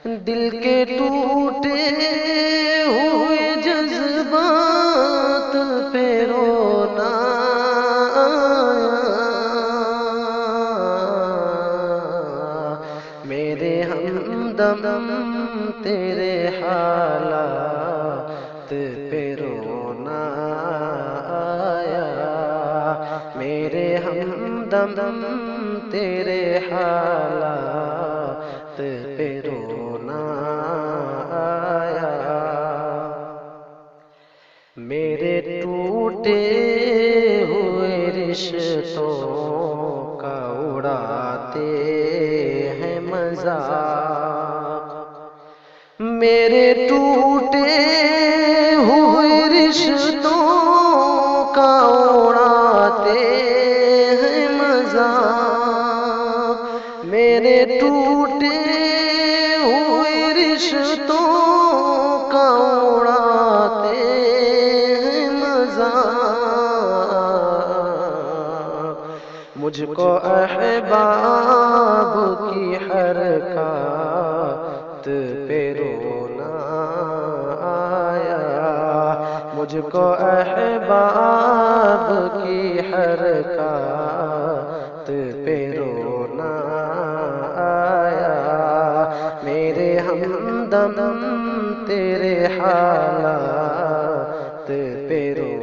دل کے ٹوٹے ہوئے جذبات پہ رونا آیا، میرے ہمدم تیرے حالات پہ رونا آیا، میرے ہمدم تیرے حالات پہ رونا آیا، میرے ٹوٹے ہوئے رشتوں کا اڑاتے ہیں مذاق، میرے ٹوٹے ہوئے رشتوں کا اڑاتے ہیں مذاق، میرے ٹوٹے ہوئے رشتوں کا اڑاتے ہیں مذاق، مجھ کو احباب کی حرکات پہ رونا آیا، مجھ کو احباب کی حرکات پہ رونا آیا، میرے ہمدم تیرے حالات پہ رونا